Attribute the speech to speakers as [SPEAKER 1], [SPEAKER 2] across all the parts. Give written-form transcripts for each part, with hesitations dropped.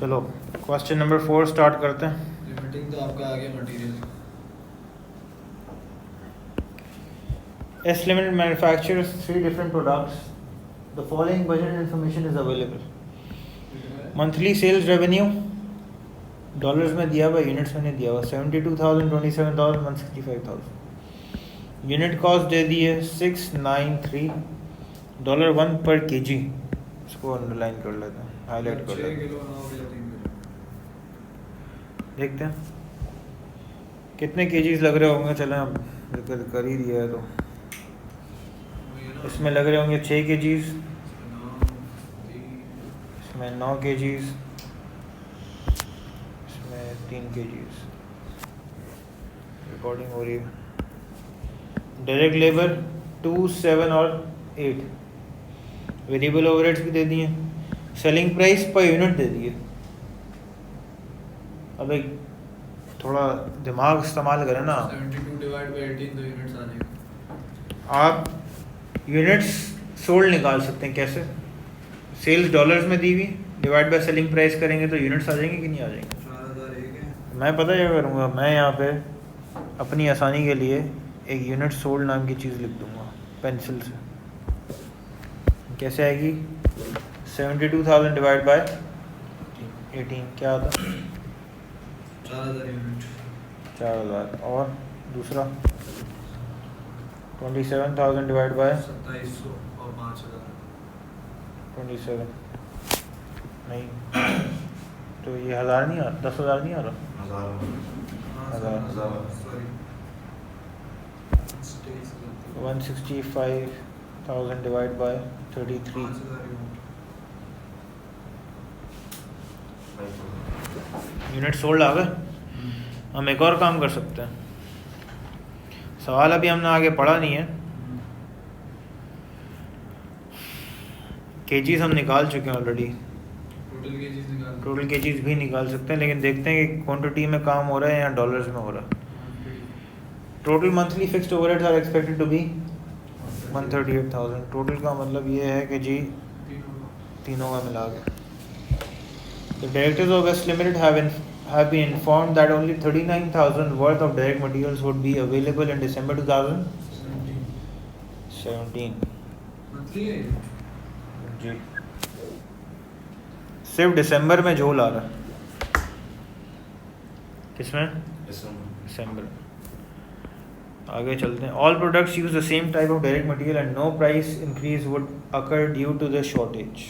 [SPEAKER 1] चलो question number 4 start करते हैं.
[SPEAKER 2] लिमिटिंग तो आपका आ गया material.
[SPEAKER 1] S Limited manufactures 3 different products. The following budget information is available. Monthly sales revenue dollars में दिया हुआ, यूनिट्स में नहीं दिया हुआ. 72,000, 27,000, 165,000. यूनिट कॉस्ट दे दी है $693 पर केजी. इसको अंडरलाइन कर लेते हैं, हाईलाइट कर लेते हैं. देखते हैं कितने केजीज लग रहे होंगे. चलें अब जिक्र कर ही दिया है तो इसमें लग रहे होंगे 6 केजीज, इसमें 9 केजीज, इसमें 3 केजीज. रिकॉर्डिंग हो रही है. डायरेक्ट लेबर 2, 7 और 8. वेरिएबल ओवरहेड्स भी दे दिए. सेलिंग प्राइस पर यूनिट दे दिए. अब एक थोड़ा दिमाग इस्तेमाल करें ना.
[SPEAKER 2] 72 डिवाइड बाय 18 तो यूनिट्स आ जाएंगे.
[SPEAKER 1] आप यूनिट्स सोल्ड निकाल सकते हैं. कैसे? सेल्स डॉलर्स में दी हुई डिवाइड बाय सेलिंग प्राइस करेंगे तो यूनिट्स आ जाएंगे कि नहीं आ जाएंगे.
[SPEAKER 2] 4001 है.
[SPEAKER 1] मैं पता क्या करूँगा, मैं यहाँ पे अपनी आसानी के लिए एक यूनिट सोल्ड नाम की चीज़ लिख दूँगा पेंसिल से. कैसे आएगी? 72,000 डिवाइड बाय 18 क्या आता?
[SPEAKER 2] 4000 यूनिट.
[SPEAKER 1] 4,000. और दूसरा 27,000 डिवाइड बाय
[SPEAKER 2] 2700 और 5000.
[SPEAKER 1] 27 नहीं तो ये 1000 नहीं आ रहा, 10,000 नहीं आ रहा. 165,000 डिवाइड बाय 33. यूनिट सोल्ड आ गए. हम एक और काम कर सकते हैं. सवाल अभी हमने आगे पढ़ा नहीं है. केजीज हम निकाल चुके हैं ऑलरेडी. टोटल केजीज भी निकाल सकते हैं, लेकिन देखते हैं कि क्वांटिटी में काम हो रहा है या डॉलर्स में हो रहा है. Total monthly fixed overheads are expected to be 138,000. Total का मतलब ये है कि जी तीनों का मिला के. The directors of West Limited have been informed that only 39,000 worth of direct materials would be available in December 2017.
[SPEAKER 2] Monthly है
[SPEAKER 1] जी सिर्फ दिसंबर में झोल आ रहा है. किसमें? दिसंबर. आगे चलते हैं. All products use the same type of direct material and no price increase would occur due to the shortage.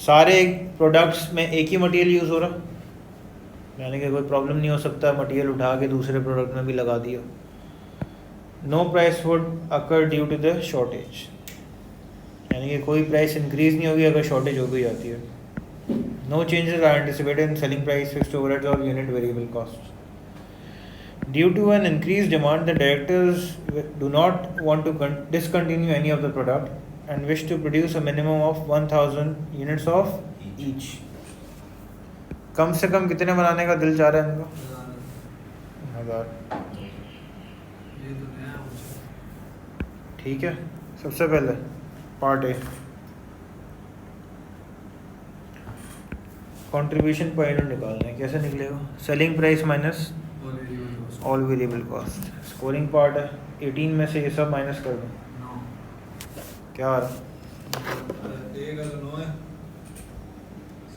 [SPEAKER 1] सारे प्रोडक्ट्स में एक ही मटेरियल यूज़ हो रहा, यानी कि कोई प्रॉब्लम नहीं हो सकता मटेरियल उठा के दूसरे प्रोडक्ट में भी लगा दिया. No price would occur due to the shortage, यानी कि कोई प्राइस इंक्रीज नहीं होगी अगर शॉर्टेज हो गई जाती है. No changes are anticipated in selling price, fixed overheads और unit variable cost. Due to an increase demand the directors do not want to discontinue any of the product and wish to produce a minimum of 1,000 units of each. कम से कम कितने बनाने का दिल चाह रहा है इनका? 1000.
[SPEAKER 2] ये तो नया मुझे.
[SPEAKER 1] ठीक है. सबसे पहले part A, contribution per unit निकालना है. कैसे निकलेगा? Selling price minus all variable cost. Scoring part है. 18 में से ये सब माइनस कर दो. क्या आ रहा?
[SPEAKER 2] ए का तो 9 है.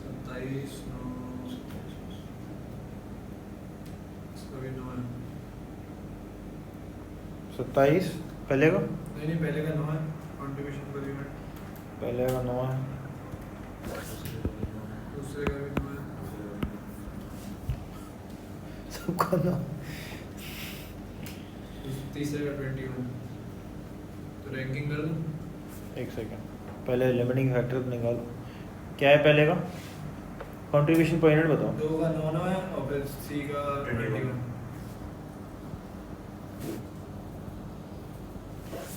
[SPEAKER 2] 27 9 इसका भी 9 है.
[SPEAKER 1] 27 पहले का?
[SPEAKER 2] नहीं पहले का 9 है. कंट्रीब्यूशन पर यूनिट
[SPEAKER 1] पहले का 9 है.
[SPEAKER 2] दूसरे का भी 9 है.
[SPEAKER 1] सबका 9.
[SPEAKER 2] तीसरे का 21. तो रैंकिंग कर दो.
[SPEAKER 1] एक सेकंड, पहले लिमिटिंग फैक्टर निकालो. क्या है पहले का? कंट्रीब्यूशन पर यूनिट बताओ.
[SPEAKER 2] 2 का 9 है और फिर सी का 21.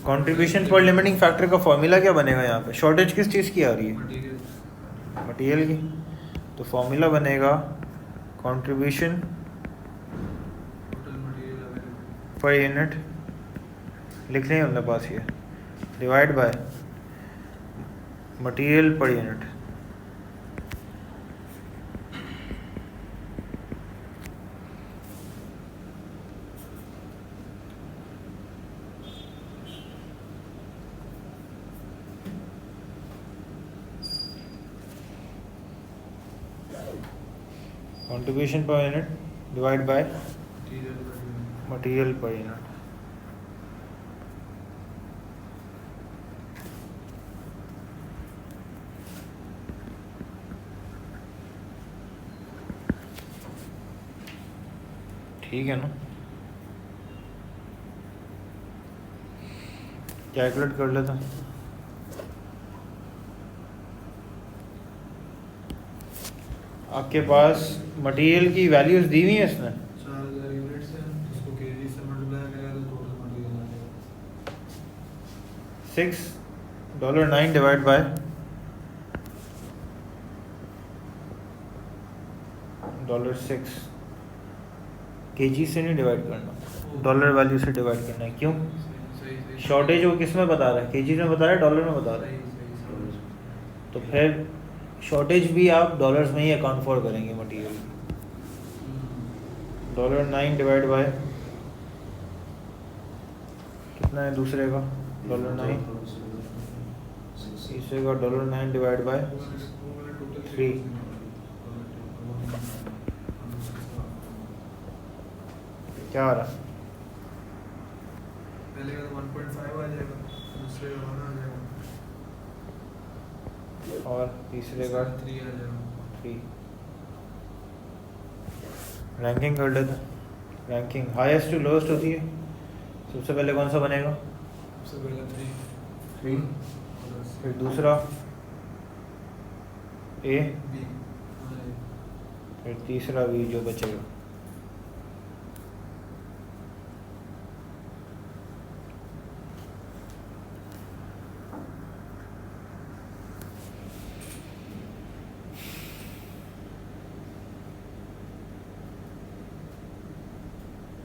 [SPEAKER 1] कंट्रीब्यूशन पर लिमिटिंग फैक्टर का फॉर्मूला क्या बनेगा यहाँ पे? शॉर्टेज किस चीज़ की आ रही है? मटेरियल की. तो फॉर्मूला बनेगा कंट्रीब्यूशन पर यूनिट, लिख लें अपने पास ये, divide by material per unit. Contribution per unit divide by
[SPEAKER 2] material per unit.
[SPEAKER 1] Material per unit. ठीक है ना, कैलकुलेट कर लेता। आपके पास मटेरियल की वैल्यूज दी हुई है इसने,
[SPEAKER 2] 4000 यूनिट्स है, उसको केजी से मल्टीप्लाई करेगा तो टोटल मटेरियल आ जाएगा
[SPEAKER 1] $6.9 डिवाइड बाय $6 केजी से नहीं डिवाइड करना, डॉलर वैल्यू से डिवाइड करना है। क्यों?
[SPEAKER 2] सही सही
[SPEAKER 1] शॉर्टेज वो किस में बता रहा है, केजी में बता रहा है, डॉलर में बता रहा है?
[SPEAKER 2] सही
[SPEAKER 1] तो फिर शॉर्टेज भी आप डॉलर्स में ही अकाउंट फॉर करेंगे मटेरियल की। $9 डिवाइड बाय कितना है दूसरे का, $9, तीसरे का $9 डिवाइड बाय 3। क्या आ रहा है?
[SPEAKER 2] पहले का 1.5 आ जाएगा, दूसरे का 1 आ जाएगा,
[SPEAKER 1] और तीसरे का
[SPEAKER 2] 3 आ जाएगा।
[SPEAKER 1] 3। रैंकिंग कर लेते हैं। रैंकिंग हाईएस्ट टू लोएस्ट होती है, सबसे पहले कौन सा बनेगा?
[SPEAKER 2] सबसे पहले
[SPEAKER 1] 3, फिर दूसरा ए,
[SPEAKER 2] बी,
[SPEAKER 1] फिर तीसरा बी जो बचेगा।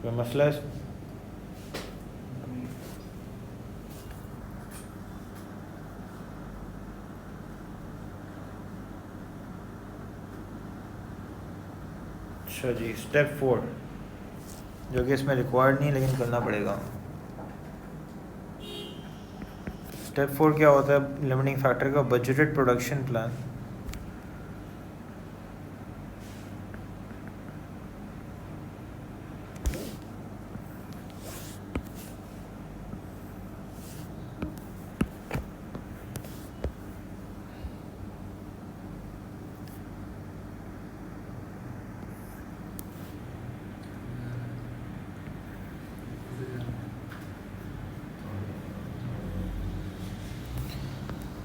[SPEAKER 1] कोई मसला है इसमें? अच्छा जी, स्टेप 4 जो कि इसमें रिक्वायर्ड नहीं लेकिन करना पड़ेगा। स्टेप 4 क्या होता है? लिमिटिंग फैक्टर का बजटेड प्रोडक्शन प्लान।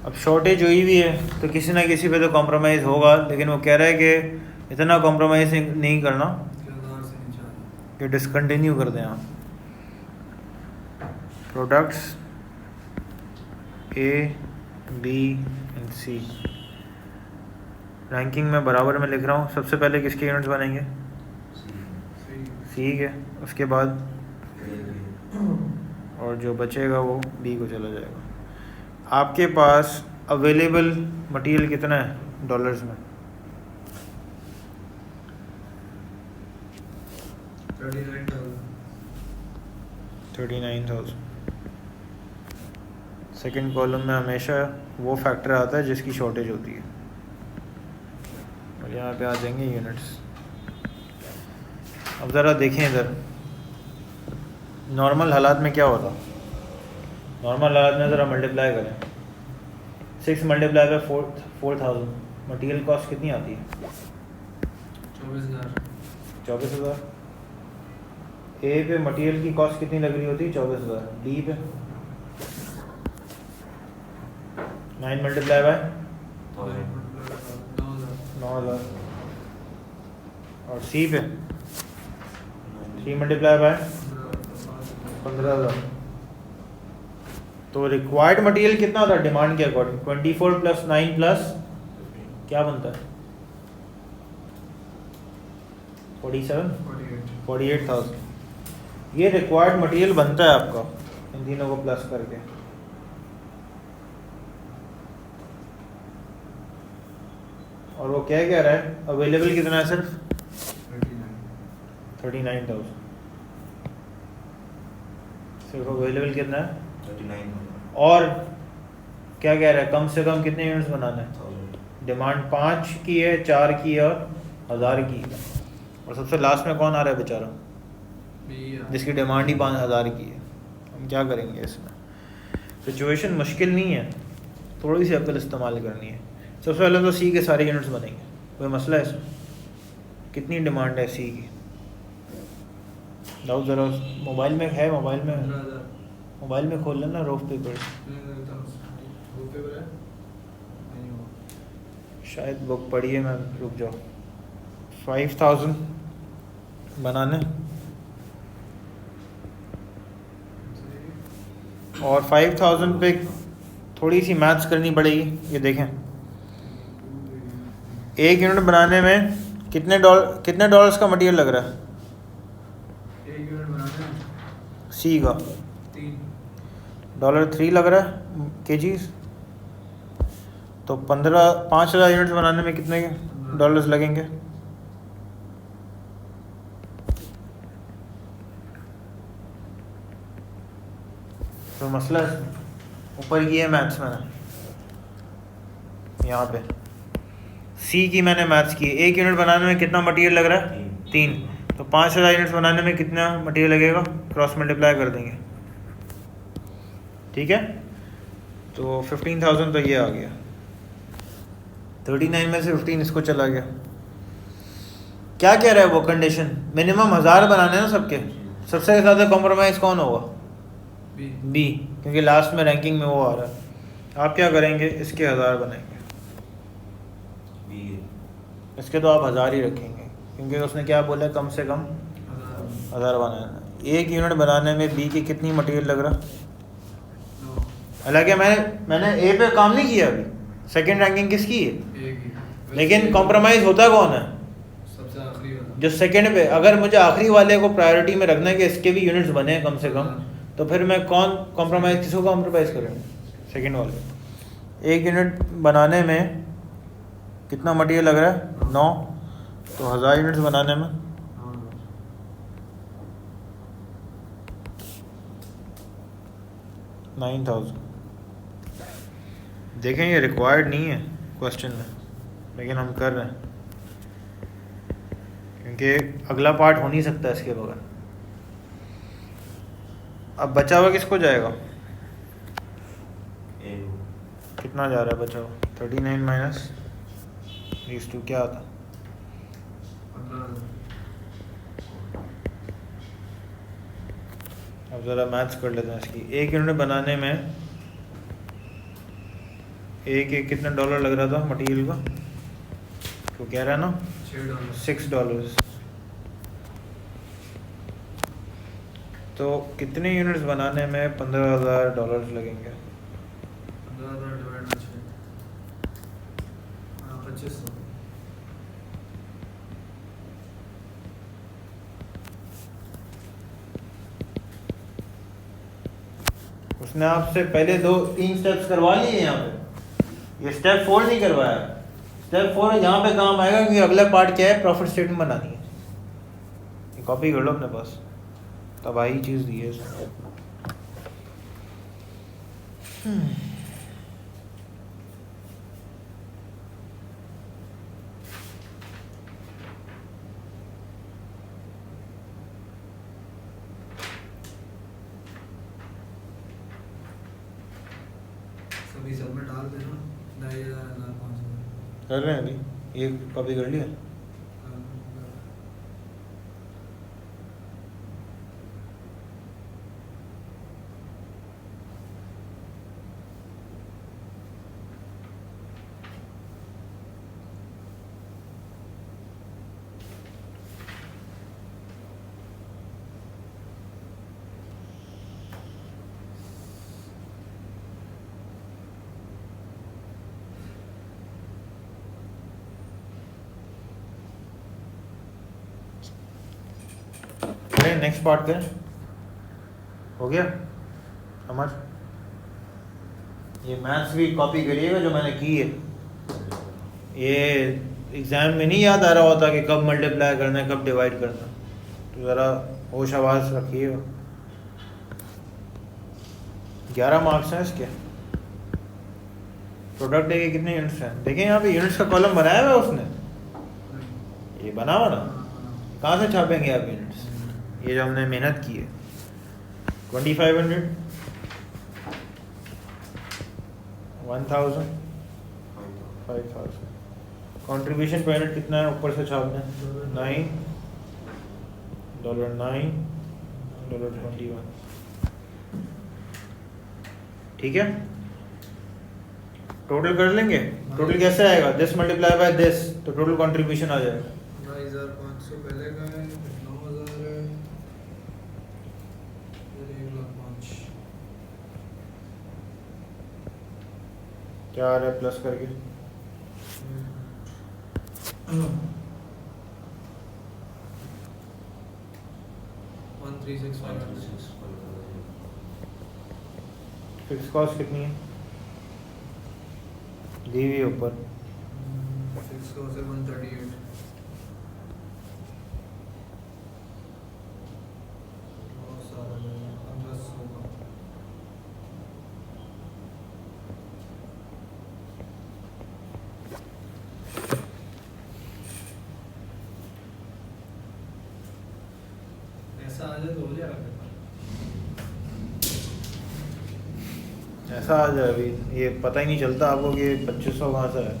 [SPEAKER 1] अब शॉर्टेज हुई भी है तो किसी ना किसी पे तो कॉम्प्रोमाइज़ होगा, लेकिन वो कह रहा है कि इतना कॉम्प्रोमाइज़ नहीं करना
[SPEAKER 2] किरदार से नीचे आ जाएगा।
[SPEAKER 1] कि डिसकंटिन्यू कर दें आप। Products A, B and C ranking में बराबर में लिख रहा हूँ। सबसे पहले किसके यूनिट्स बनेंगे?
[SPEAKER 2] सही
[SPEAKER 1] सी के, उसके बाद और जो बचेगा वो बी को चला जाएगा। आपके पास अवेलेबल मटेरियल कितना है डॉलर्स में? 39,000। सेकंड कॉलम में हमेशा वो फैक्टर आता है जिसकी शॉर्टेज होती है, और यहाँ पे आ जाएंगे यूनिट्स। अब ज़रा देखें इधर, नॉर्मल हालात में क्या होता? नॉर्मल हालात में ज़रा मल्टीप्लाई करें, 6 मल्टीप्लाई बाय 4,000, मटेरियल कॉस्ट कितनी आती है? 24,000। ए पे मटेरियल की कॉस्ट कितनी लग रही होती है? 24,000। बी पे 9 मल्टीप्लाई बाय 9,000, और सी पे 3 मल्टीप्लाई बाय 15,000। तो रिक्वायर्ड मटेरियल कितना होता है डिमांड के अकॉर्डिंग? 24 + 9 + क्या बनता है? 48,000। ये रिक्वायर्ड मटेरियल बनता है आपका इन तीनों को प्लस करके। और वो क्या कह रहा है? अवेलेबल कितना है? सिर्फ 39,000। सिर्फ अवेलेबल कितना है?
[SPEAKER 3] 39,000।
[SPEAKER 1] और क्या कह रहा है? कम से कम कितने यूनिट्स बनाना है? डिमांड 5 की है, 4 की है और 1000 की है। और सबसे लास्ट में कौन आ रहा है बेचारा,
[SPEAKER 2] बी यार।
[SPEAKER 1] जिसकी डिमांड ही 5,000 की है। हम क्या करेंगे इसमें? सिचुएशन मुश्किल नहीं है, थोड़ी सी अक्ल इस्तेमाल करनी है। सबसे पहले तो सी के सारे यूनिट्स बनेंगे, कोई मसला है इसमें? कितनी डिमांड है सी की? दाऊद ज़रा मोबाइल में है, मोबाइल में खोल लेना रोफ पेपर, शायद बुक पढ़ी है मैं, रुक जाओ। 5,000 बनाने और 5,000 पे थोड़ी सी मैथ्स करनी पड़ेगी। ये देखें, एक यूनिट बनाने में कितने डॉलर्स का मटेरियल लग रहा है?
[SPEAKER 2] एक यूनिट बनाने में
[SPEAKER 1] सी का $3 लग रहा है केजीज। तो 5,000 यूनिट्स बनाने में कितने डॉलर्स लगेंगे? तो मसला ऊपर की है मैथ्स मैंने, यहाँ पे सी की मैंने मैथ्स की। एक यूनिट बनाने में कितना मटेरियल लग रहा है? 3। तो 5,000 यूनिट्स बनाने में कितना मटेरियल लगेगा? क्रॉस मल्टीप्लाई कर देंगे, ठीक है। तो 15,000 तो ये आ गया, 39 में से 15 इसको चला गया। क्या कह रहा है वो कंडीशन? मिनिमम 1,000 बनाने हैं ना सबके। सबसे ज़्यादा कॉम्प्रोमाइज़ कौन होगा? बी, क्योंकि लास्ट में रैंकिंग में वो आ रहा है। आप क्या करेंगे? इसके 1,000 बनाएंगे, इसके तो आप 1,000 ही रखेंगे, क्योंकि उसने क्या बोला, कम से कम 1,000 बनाना। एक यूनिट बनाने में बी की कितनी मटेरियल लग रहा? हालांकि मैंने ए पे काम नहीं किया अभी, सेकंड रैंकिंग किसकी है, लेकिन कॉम्प्रोमाइज़ होता कौन है?
[SPEAKER 2] सबसे आखिरी वाला
[SPEAKER 1] जो सेकंड पे। अगर मुझे आखिरी वाले को प्रायोरिटी में रखना है कि इसके भी यूनिट्स बने कम से कम, तो फिर मैं किसको कॉम्प्रोमाइज़ करूँगा? सेकंड वाले। एक यूनिट बनाने में कितना मटेरियल लग रहा है? 9। तो 1,000 यूनिट्स बनाने में 9,000। देखें ये रिक्वायर्ड नहीं है क्वेश्चन में, लेकिन हम कर रहे हैं क्योंकि अगला पार्ट हो नहीं सकता इसके बगैर। अब बचा हुआ किसको जाएगा? कितना जा रहा है बचा हुआ? 39 माइनस these 2 क्या आता?
[SPEAKER 2] 15,000।
[SPEAKER 1] अब ज़रा मैथ्स कर लेते हैं इसकी। एक यूनिट बनाने में एक कितना डॉलर लग रहा था मटेरियल का? तो कह रहा है ना $6। तो कितने यूनिट्स बनाने में $15,000 लगेंगे?
[SPEAKER 2] 15,000 डिवाइड बाय 6, 2500।
[SPEAKER 1] उसने आपसे पहले 2-3 स्टेप्स करवा लिए यहाँ पे, ये स्टेप 4 नहीं करवाया। स्टेप 4 यहाँ पे काम आएगा, क्योंकि अगला पार्ट क्या है? प्रॉफिट स्टेटमेंट बनानी है। ये कॉपी कर लो अपने पास, तबाही चीज़ दी है इसने।
[SPEAKER 2] सभी सब में डाल देना 2,500 5,000।
[SPEAKER 1] कर रहे हैं अभी, ये कॉपी कर लिया। नेक्स्ट पार्ट करें, हो गया समझ? ये मैथ्स भी कॉपी करिएगा जो मैंने की है। ये एग्ज़ाम में नहीं याद आ रहा होता कि कब मल्टीप्लाई करना है, कब डिवाइड करना है, तो ज़रा होश आवाज़ रखिएगा। 11 मार्क्स हैं इसके। प्रोडक्ट डे के कितने यूनिट्स हैं? देखें यहाँ पे यूनिट्स का कॉलम बनाया हुआ है उसने, ये बना हुआ ना, कहाँ से छापेंगे आप यूनिट्स? ये जो हमने मेहनत की है 2500 1000 5000 कंट्रीब्यूशन पर यूनिट कितना है ऊपर से छापना है? $9.21 ठीक है। टोटल कर लेंगे। टोटल कैसे आएगा? दिस मल्टीप्लाई बाय दिस तो टोटल कंट्रीब्यूशन आ जाएगा
[SPEAKER 2] 9500 पहले का है, 9000 है, फिर 1,05,000
[SPEAKER 1] क्या आ रहा है प्लस करके?
[SPEAKER 2] 1365
[SPEAKER 1] फिक्स कॉस्ट कितनी है दी हुई है ऊपर?
[SPEAKER 2] 600 से 138 बहुत सारा है, 1500 का। ऐसा आ जाए तो हो जाएगा।
[SPEAKER 1] ऐसा आ जाए अभी ये पता ही नहीं चलता आपको कि 2500 कहाँ से है।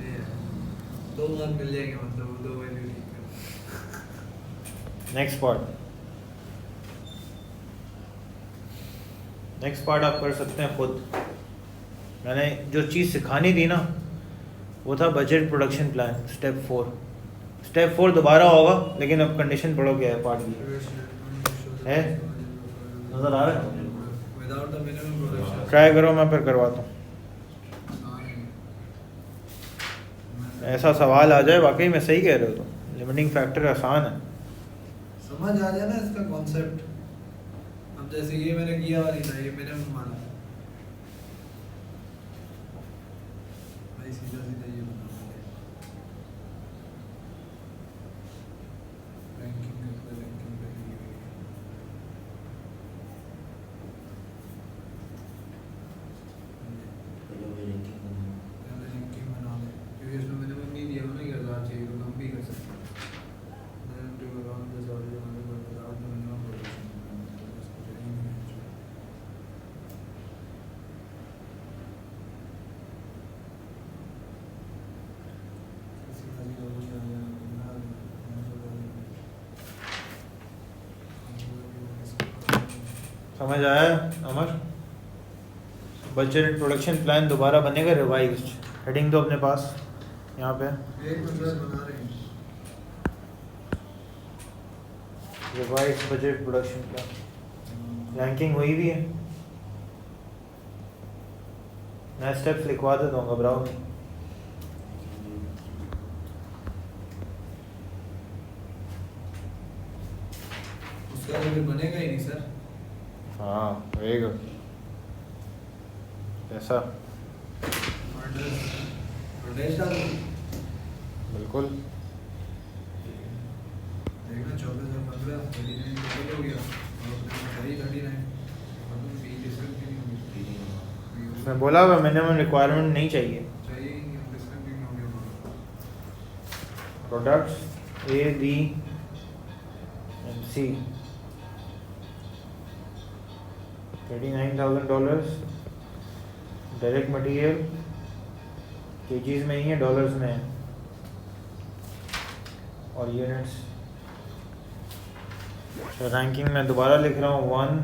[SPEAKER 2] ये है, 2 मार्क मिल जाएंगे, मतलब 2 वैल्यू ठीक है।
[SPEAKER 1] नेक्स्ट पार्ट आप कर सकते हैं खुद। मैंने जो चीज़ सिखानी थी ना वो था budget production plan step 4। Step 4 दोबारा होगा लेकिन अब कंडीशन पढ़ो क्या है पार्ट की है। नज़र आ रहा है?
[SPEAKER 2] Without the minimum production.
[SPEAKER 1] Try करो, मैं फिर करवाता हूँ। ऐसा सवाल आ जाए वाकई में सही कह रहे हो तो लिमिटिंग फैक्टर आसान है।
[SPEAKER 2] समझ आ जाए ना इसका कॉन्सेप्ट। अब जैसे ये मैंने किया वाली था, ये मिनिमम माना भाई, सीधा सीधा ये बना रैंकिंग रैंकिंग बना ले, क्योंकि इसमें मिनिमम नहीं दिया ना कि 1000 चाहिए, तो कम भी कर सकते हैं। Then to around this order, without the minimum production.
[SPEAKER 1] समझ आया अमर? बजट प्रोडक्शन प्लान दोबारा बनेगा रिवाइज्ड। हेडिंग तो अपने पास यहाँ पे
[SPEAKER 2] एक मिनट बना रहे हैं।
[SPEAKER 1] Revise budget production plan, ranking हुई भी है। मैं स्टेप्स लिखवा देता हूँ, घबराओ नहीं।
[SPEAKER 2] उसका तो फिर बनेगा ही नहीं सर।
[SPEAKER 1] हाँ वेरी गुड। कैसा? बिल्कुल।
[SPEAKER 2] देखना 14,015 39 टोटल हो गया, और सही 39
[SPEAKER 1] मैं बोला हुआ मिनिमम रिक्वायरमेंट नहीं चाहिए।
[SPEAKER 2] चाहिए ही नहीं, डिस्कंटिन्यू हो गया।
[SPEAKER 1] Products A B and C $39,000। Direct material kgs में ही है, डॉलर्स में है, और यूनिट्स। अच्छा रैंकिंग मैं दोबारा लिख रहा हूँ 1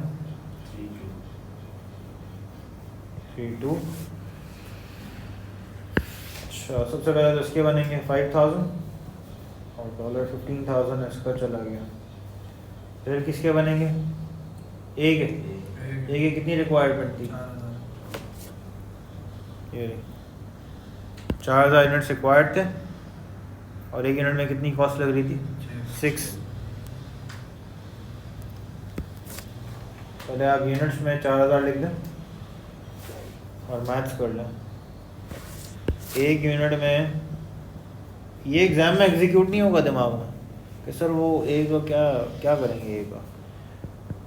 [SPEAKER 1] 3 2। अच्छा सबसे पहले तो इसके बनेंगे 5,000 और $15,000 इसका चला गया। फिर किसके बनेंगे? ए के। ए की कितनी रिक्वायरमेंट थी? 4,000 यूनिट्स रिक्वायर्ड थे, और एक यूनिट में कितनी कॉस्ट लग रही थी? 6। पहले आप यूनिट्स में 4,000 लिख दें और मैथ्स कर लें। एक यूनिट में ये एग्ज़ाम में एग्जीक्यूट नहीं होगा दिमाग में कि सर वो ए का क्या करेंगे। ए का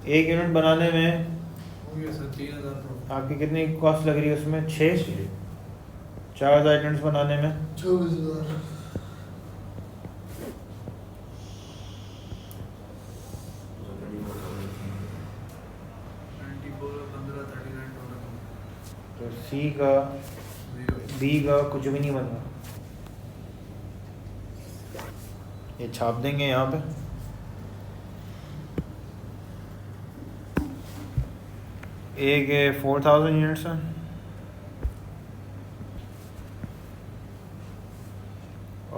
[SPEAKER 1] एक यूनिट बनाने में
[SPEAKER 2] हो गया सर 3,000।
[SPEAKER 1] आपकी कितनी कॉस्ट लग रही है उसमें? 6। 4,000 यूनिट्स बनाने में
[SPEAKER 2] 24,000।
[SPEAKER 1] सी का
[SPEAKER 2] जीरो।
[SPEAKER 1] बी का कुछ भी नहीं बना, ये छाप देंगे यहाँ पे। ए के 4000 यूनिट्स हैं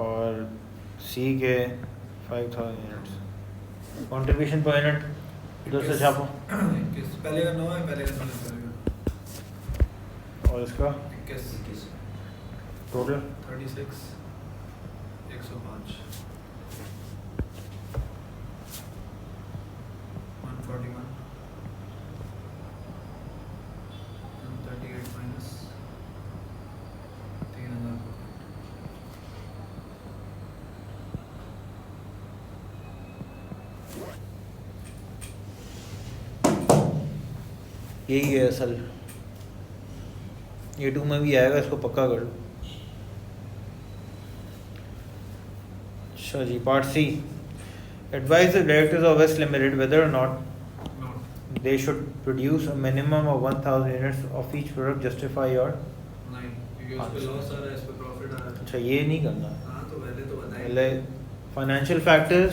[SPEAKER 1] और सी के 5000 यूनिट्स। कंट्रीब्यूशन पर यूनिट इधर से छापो,
[SPEAKER 2] किस पहले का 9 है, पहले का 9 करेगा।
[SPEAKER 1] और इसका
[SPEAKER 2] 21
[SPEAKER 1] टोटल
[SPEAKER 2] 36 105 141 138 माइनस 3000।
[SPEAKER 1] यही है असल। ये 2 में भी आएगा, इसको पक्का कर लो। अच्छा जी, part C. Advise the directors of West Limited whether और not
[SPEAKER 2] note
[SPEAKER 1] they should produce a minimum of 1000 units of each product justify your।
[SPEAKER 2] 9 क्योंकि उस पे लॉस आ रहा है, इस पे प्रॉफिट आ रहा है।
[SPEAKER 1] अच्छा ये नहीं करना,
[SPEAKER 2] हाँ तो पहले तो बताएं।
[SPEAKER 1] पहले फाइनेंशियल फैक्टर्स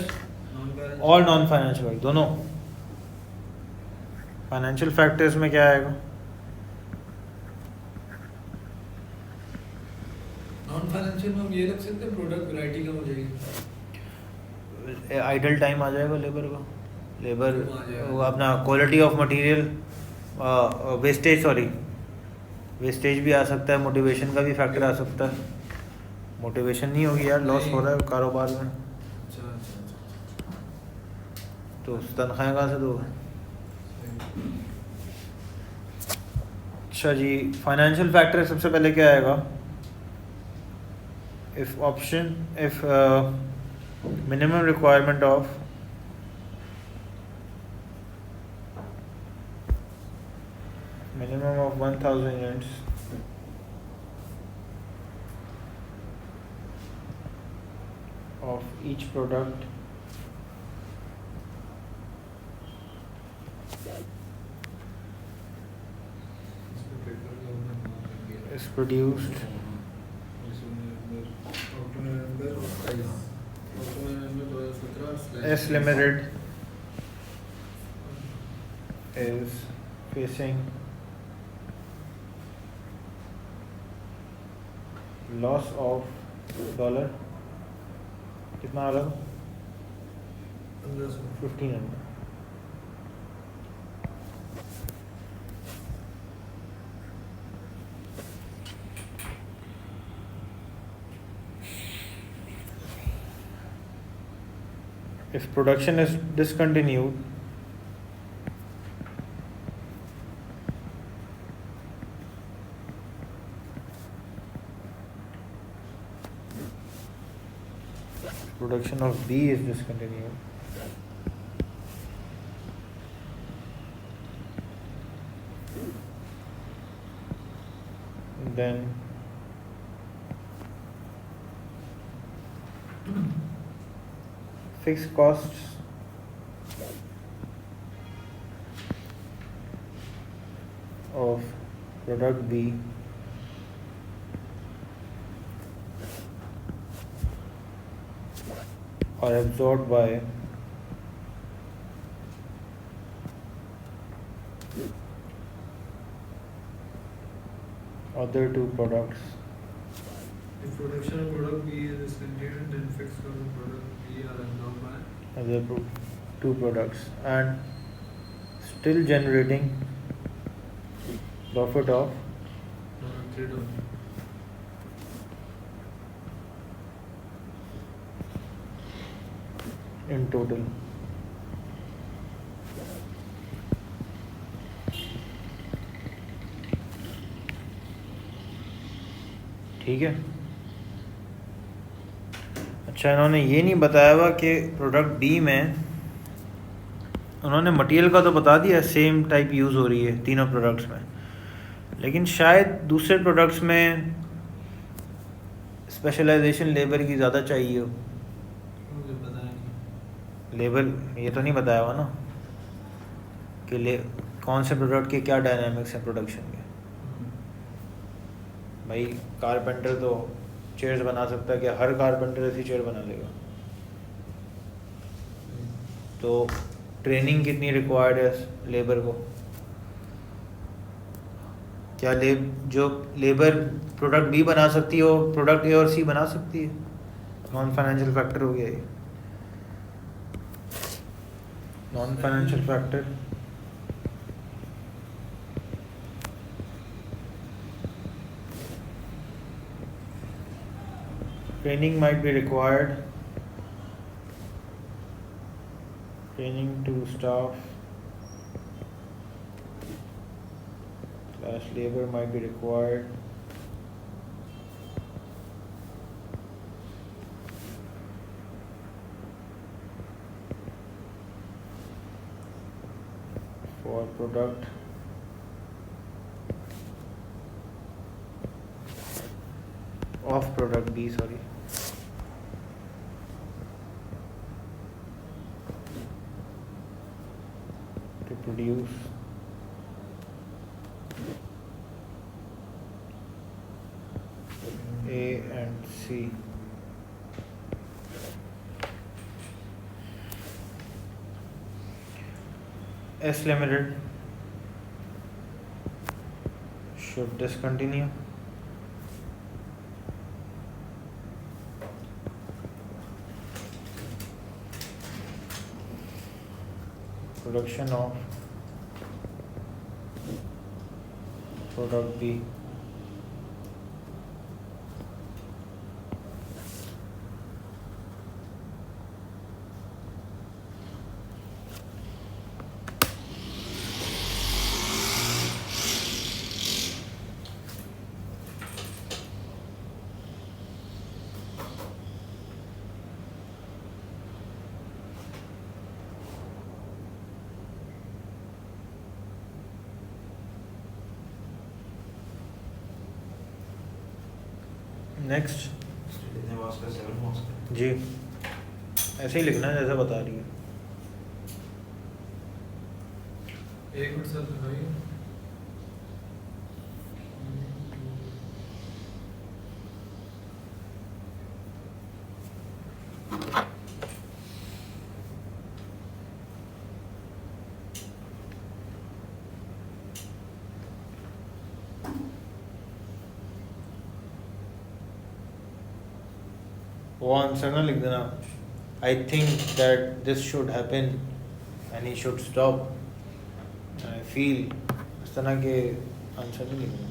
[SPEAKER 2] नॉन बैलेंस
[SPEAKER 1] और नॉन फाइनेंशियल फैक्टर दोनों। फाइनेंशियल फैक्टर्स में क्या आएगा?
[SPEAKER 2] नॉन फाइनेंशियल में हम ये रख सकते हैं, प्रोडक्ट वैरायटी कम हो जाएगी।
[SPEAKER 1] आइडल टाइम आ जाएगा लेबर का, लेबर
[SPEAKER 2] आ जाएगा।
[SPEAKER 1] वो अपना quality of material, wastage, sorry wastage भी आ सकता है, मोटिवेशन का भी फैक्टर आ सकता है। मोटिवेशन नहीं होगी यार, लॉस हो रहा है कारोबार में,
[SPEAKER 2] अच्छा अच्छा अच्छा
[SPEAKER 1] तो तनख्वाहें कहाँ से दोगे?
[SPEAKER 2] सही।
[SPEAKER 1] अच्छा जी, फाइनेंशियल फैक्टर सबसे पहले क्या आएगा? If option if minimum requirement of minimum of 1000 units of each product
[SPEAKER 2] इसको पेपर का हमने बहुत कर दिया।
[SPEAKER 1] is produced S Limited is facing loss of $, कितना आ रहा? 1500। If production is discontinued, production of B is discontinued, then fixed costs of product B are absorbed by other two products.
[SPEAKER 2] If production of product B is discontinued, then fixed cost of product B are absorbed by
[SPEAKER 1] Other two products and still generating profit of
[SPEAKER 2] product trade off.
[SPEAKER 1] in total. ठीक है। अच्छा, इन्होंने ये नहीं बताया हुआ कि product B में, उन्होंने मटेरियल का तो बता दिया सेम टाइप यूज़ हो रही है तीनों प्रोडक्ट्स में, लेकिन शायद दूसरे प्रोडक्ट्स में स्पेशलाइजेशन लेबर की ज़्यादा चाहिए हो।
[SPEAKER 2] मुझे पता नहीं।
[SPEAKER 1] लेबर ये तो नहीं बताया हुआ ना कि कौन से प्रोडक्ट के क्या डायनामिक्स हैं प्रोडक्शन के। भाई कारपेंटर तो चेयर्स बना सकता है, क्या हर कारपेंटर ऐसी चेयर बना लेगा? तो ट्रेनिंग कितनी रिक्वायर्ड है लेबर को? क्या जो लेबर प्रोडक्ट बी बना सकती है वो प्रोडक्ट ए और सी बना सकती है? नॉन फाइनेंशियल फैक्टर हो गया ये। Non financial factor training might be required, training to staff / labor might be required for product of product B, sorry. To produce A and C. S Limited should discontinue production of product B. Next जी, ऐसे ही लिखना है जैसा बता रही है।
[SPEAKER 2] एक मिनट सर दिखाइए।
[SPEAKER 1] वो आंसर ना लिख देना, I think that this should happen and he should stop, I feel, इस तरह के आंसर नहीं लिखना,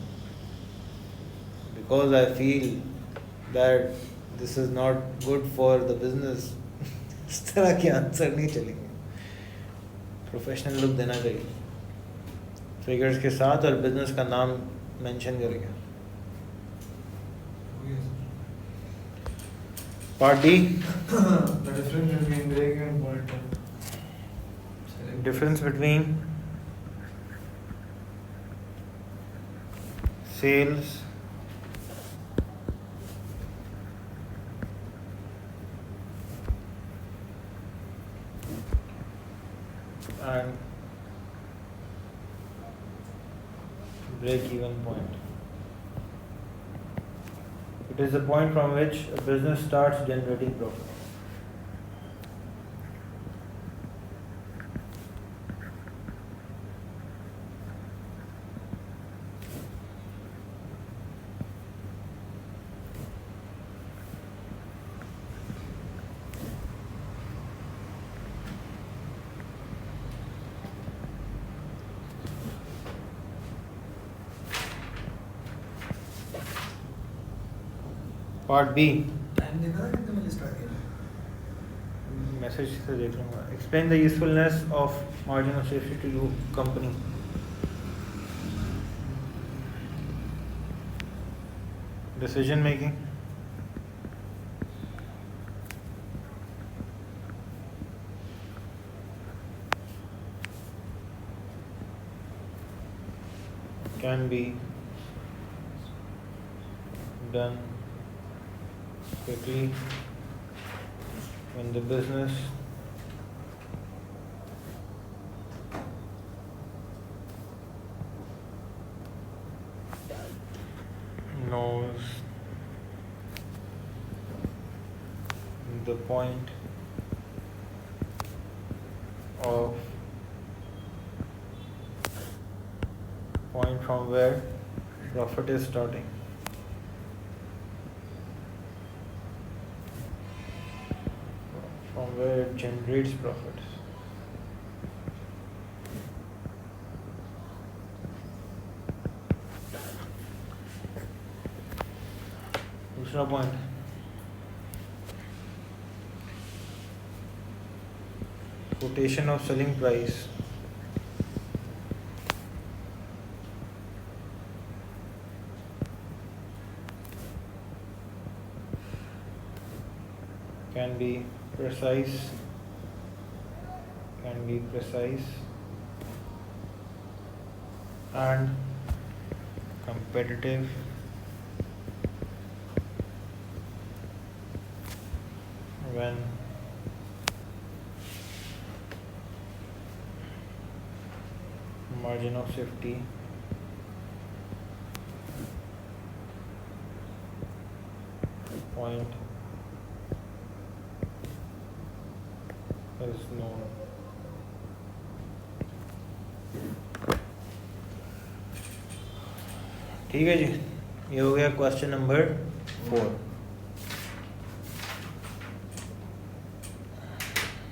[SPEAKER 1] because I feel that this is not good for the business. इस तरह के आंसर नहीं चलेंगे, प्रोफेशनल लुक देना चाहिए, फिगर्स के साथ और बिजनेस का नाम मेंशन करके। Part D.
[SPEAKER 2] The difference between break and point.
[SPEAKER 1] Difference between sales and break-even point. It is the point from which a business starts generating profit. Part B.
[SPEAKER 2] Time देखा था कितने बजे स्टार्ट किया?
[SPEAKER 1] Message से देख लूँगा। Explain the usefulness of margin of safety to your company. Decision making. Can be done quickly when the business knows the point from where profit is starting. From where it generates profits. दूसरा point, quotation of selling price can be precise and competitive when margin of safety point is known. ठीक है जी, ये हो गया question number 4.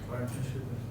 [SPEAKER 2] Partnership